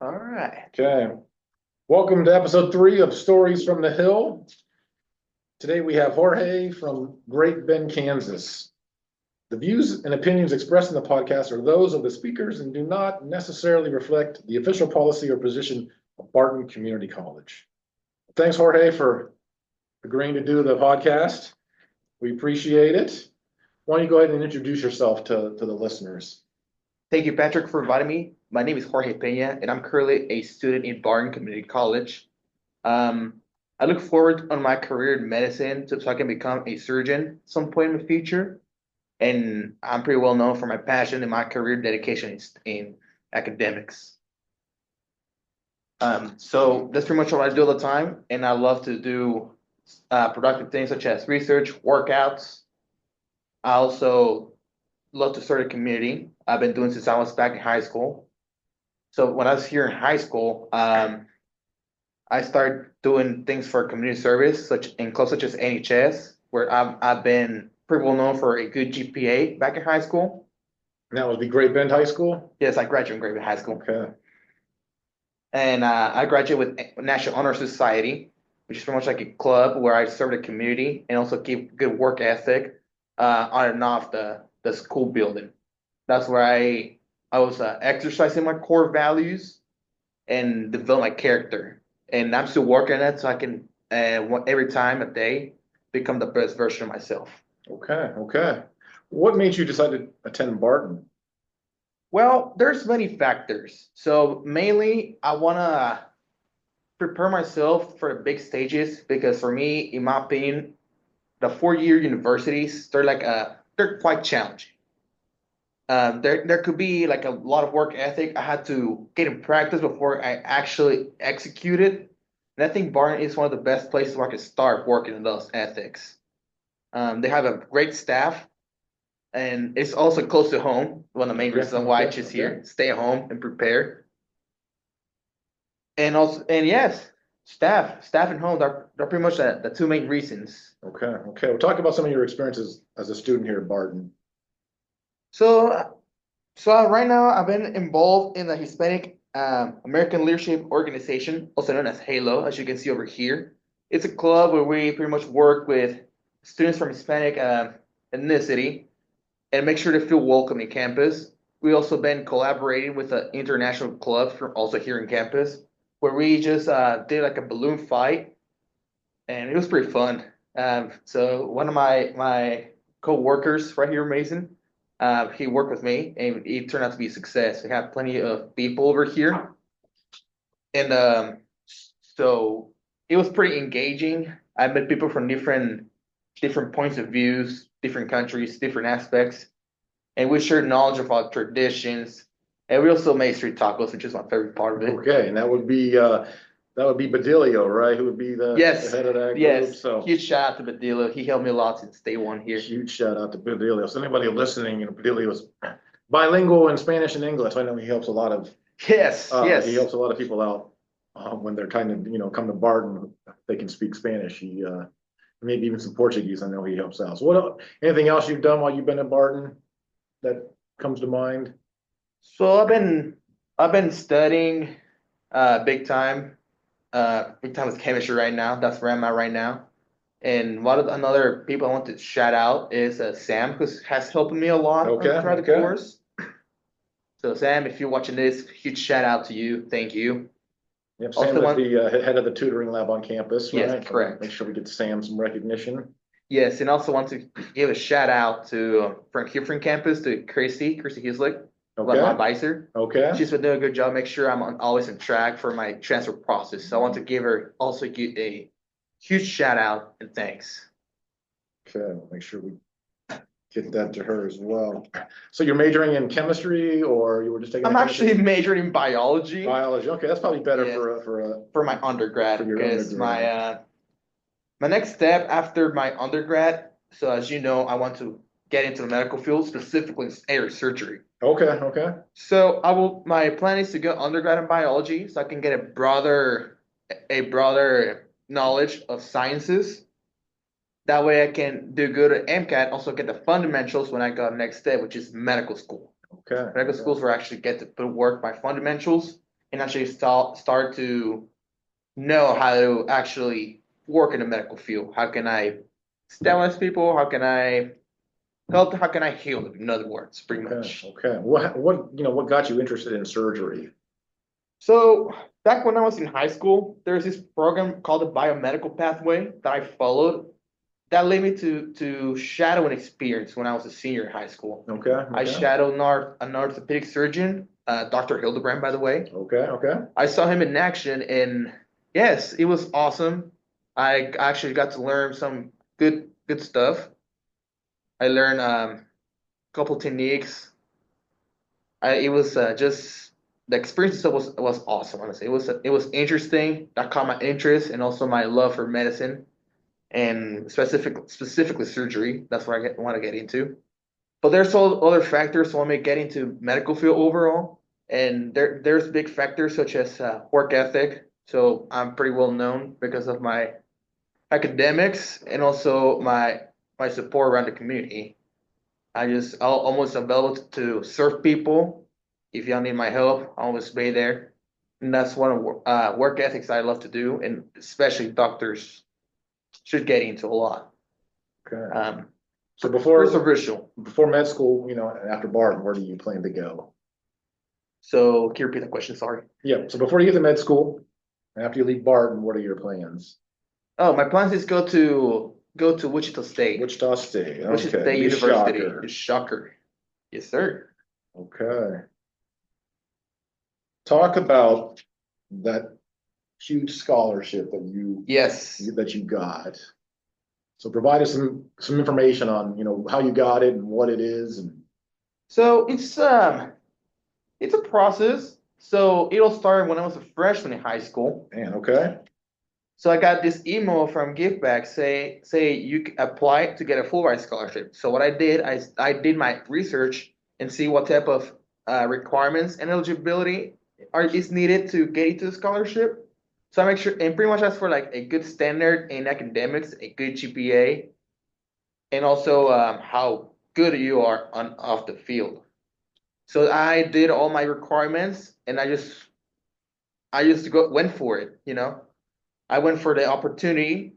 All right. Okay. Welcome to episode 3 of Stories from the Hill. Today we have Jorge from Great Bend, Kansas. The views and opinions expressed in the podcast are those of the speakers and do not necessarily reflect the official policy or position of Barton Community College. Thanks, Jorge, for agreeing to do the podcast. We appreciate it. Why don't you go ahead and introduce yourself to the listeners? Thank you, Patrick, for inviting me. My name is Jorge Peña, and I'm currently a student in Barton Community College. Um, I look forward on my career in medicine so I can become a surgeon at some point in the future. And I'm pretty well known for my passion and my career dedication in academics. So that's pretty much what I do all the time, and I love to do productive things such as research, workouts. I also love to start a community. I've been doing since I was back in high school. So when I was here in high school, I started doing things for community service, such in clubs such as NHS, where I've been pretty well known for a good GPA back in high school. And that would be Great Bend High School. Yes, I graduated from high school, Okay. and I graduated with National Honor Society, which is pretty much like a club where I serve the community and also keep good work ethic on and off the school building. That's where I was exercising my core values and develop my character. And I'm still working on it so I can every time a day become the best version of myself. Okay. Okay. What made you decide to attend Barton? Well, there's many factors. So mainly I want to prepare myself for the big stages because for me, in my opinion, the 4 year universities, they're quite challenging. There could be like a lot of work ethic. I had to get in practice before I actually execute it. And I think Barton is one of the best places where I can start working on those ethics. They have a great staff, and it's also close to home. One of the main Okay. reasons why I Okay. choose Okay. here, stay at home and prepare. And yes, staff and home, they're pretty much the two main reasons. Okay. Okay. Well, talk about some of your experiences as a student here at Barton. So So right now, I've been involved in the Hispanic American Leadership Organization, also known as HALO, as you can see over here. It's a club where we pretty much work with students from Hispanic ethnicity and make sure to feel welcome in campus. We also been collaborating with an international club from also here in campus, where we just did like a balloon fight, and it was pretty fun. So one of my co-workers right here, Mason, he worked with me, and it turned out to be a success. We have plenty of people over here, and so it was pretty engaging. I met people from different points of views, different countries, different aspects, and we shared knowledge of our traditions. And we also made street tacos, which is my favorite part of it. Okay, and that would be Badilio, right? Who would be the Yes, head of that group? yes. So Huge shout out to Badillo. He helped me a lot since day one here. huge shout out to Badilio. So anybody listening, Badilio is bilingual in Spanish and English. I know he helps a lot of Yes, he yes. helps a lot of people out when they're kind of come to Barton. They can speak Spanish. He maybe even some Portuguese. I know he helps out. So anything else you've done while you've been at Barton that comes to mind? So I've been studying big time with chemistry right now. That's where I'm at right now. And one of the, another people I want to shout out is Sam, who has helped me a lot Okay, throughout the okay. course. So Sam, if you're watching this, huge shout out to you. Thank you. Yep, Sam Also is want, the head of the tutoring lab on campus, yes, right? So make correct. sure we get Sam some recognition. Yes, and also want to give a shout out to from here from campus to Christy Hislick, like my Okay, advisor. okay, She's been doing a good job. Make sure always on track for my transfer process. So I want to give her also give a huge shout out and thanks. okay. We'll make sure we get that to her as well. So you're majoring in chemistry, or you were just taking a I'm chemistry actually majoring in biology. biology? Okay, that's probably better Yes, for for my for undergrad your because undergrad. my next step after my undergrad. So as you know, I want to get into the medical field, specifically in air surgery. Okay, okay, So I will. My plan is to go undergrad in biology, so I can get a broader knowledge of sciences. That way, I can do good at MCAT. Also, get the fundamentals when I go next step, which is medical school. okay, Medical okay. schools where I actually get to put work my fundamentals and actually start to know how to actually work in the medical field. How can I stabilize people? How can I help? How can I heal them? In other words, pretty Okay, much. okay. What got you interested in surgery? So back when I was in high school, there's this program called the biomedical pathway that I followed. That led me to shadow an experience when I was a senior in high school. Okay, I okay, shadowed an orthopedic surgeon, Dr. Hildebrand, by the way. okay, okay. I saw him in action, and yes, it was awesome. I actually got to learn some good stuff. I learned a couple techniques. It was just the experience itself was awesome. Honestly, it was interesting. That caught my interest, and also my love for medicine and specifically surgery. That's what want to get into. But there's all other factors that want me to get into medical field overall, and there's big factors such as work ethic. So I'm pretty well known because of my academics and also my support around the community. I'll almost available to serve people. If y'all need my help, I'll always be there. And that's one of work ethics I love to do, and especially doctors should get into a lot. Okay. Um, So Controversial. before med school, after Barton, where do you plan to go? So can you repeat the question? Sorry. Yeah. So before you get to med school, after you leave Barton, what are your plans? Oh, my plans is go to Wichita State. Wichita State. Wichita Okay. State Be University. shocker. It's shocker. Yes, sir. Okay. Talk about that huge scholarship Yes. that you got. So provide us some information on, how you got it and what it is and So it's a process. So it'll start when I was a freshman in high school. man, okay. So I got this email from GiveBack say you can apply to get a full ride scholarship. So what I did, I did my research and see what type of requirements and eligibility is needed to get into the scholarship. So I make sure and pretty much ask for like a good standard in academics, a good GPA, and also how good you are on off the field. So I did all my requirements and I just went for it, you know. I went for the opportunity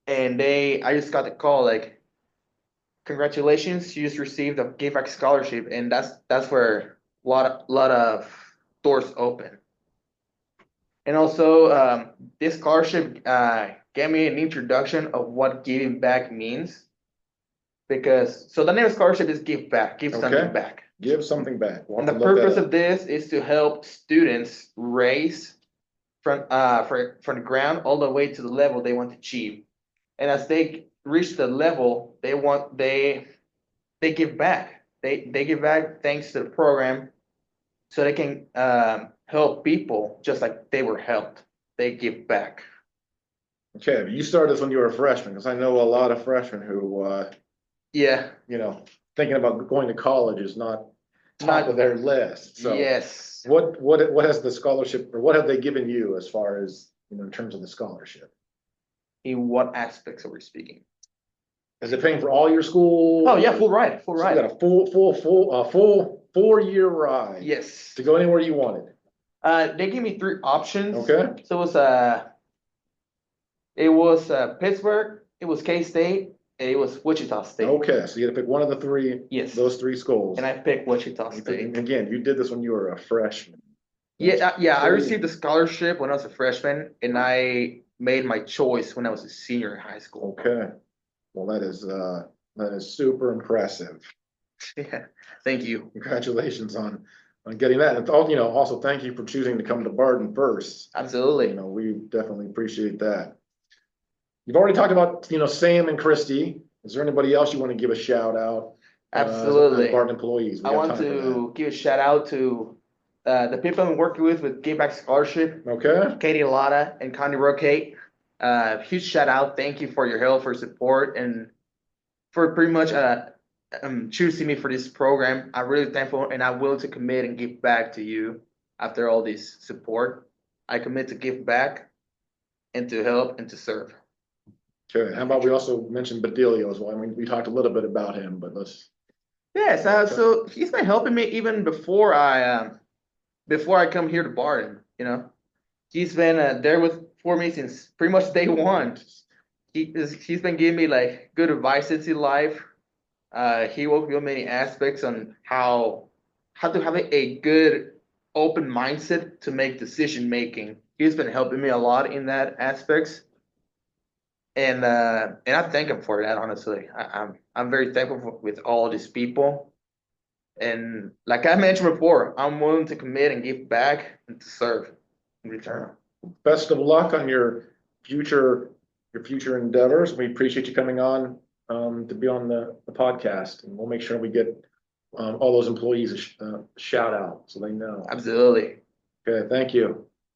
and I just got the call like, congratulations, you just received a GIVAC scholarship, and that's where a lot of doors open. And also, this scholarship gave me an introduction of what giving back means. Because so the name of scholarship is give back, give Okay. something back. Give something back. We'll And have the to look that purpose up. of this is to help students raise from the ground all the way to the level they want to achieve. And as they reach the level they give back. They give back thanks to the program, so they can help people just like they were helped. They give back. Okay, but you started this when you were a freshman, because I know a lot of freshmen who, Yeah, thinking about going to college is not top not of their list. So yes. what has the scholarship, or what have they given you as far as, in terms of the scholarship? In what aspects are we speaking? Is it paying for all your school? Oh yeah, full ride, full So you got ride. a full 4-year ride Yes. to go anywhere you wanted. They gave me three options. Okay. So it was Pittsburgh, it was K-State, and it was Wichita State. Okay, so you had to pick one of the three. Yes. Those three schools. And I picked Wichita State. And again, you did this when you were a freshman. Yeah, I received the scholarship when I was a freshman, and I made my choice when I was a senior in high school. Okay. Well, that is super impressive. Yeah, thank you. Congratulations on getting that. And also thank you for choosing to come to Barton first. Absolutely. We definitely appreciate that. You've already talked about, Sam and Christy. Is there anybody else you want to give a shout out? Absolutely. Barton employees. I want to give a shout out to the people I'm working with Give Back Scholarship. Okay. Katie Lotta and Connie Roquette. Huge shout out. Thank you for your help, for support, and for pretty much choosing me for this program. I'm really thankful, and I'm willing to commit and give back to you after all this support. I commit to give back and to help and to serve. Okay. How about we also mention Badilio as well? I mean, we talked a little bit about him, but let's. Yes, so he's been helping me even before I before I come here to Barton. He's been there for me since pretty much day one. He's been giving me like good advices in life. He will give many aspects on how to have a good open mindset to make decision making. He's been helping me a lot in that aspects, and I thank him for that. Honestly, I'm very thankful with all these people. And like I mentioned before, I'm willing to commit and give back and to serve in return. Best of luck on your future endeavors. We appreciate you coming on to be on the podcast, and we'll make sure we get all those employees a shout out so they know. Absolutely. Okay, thank you.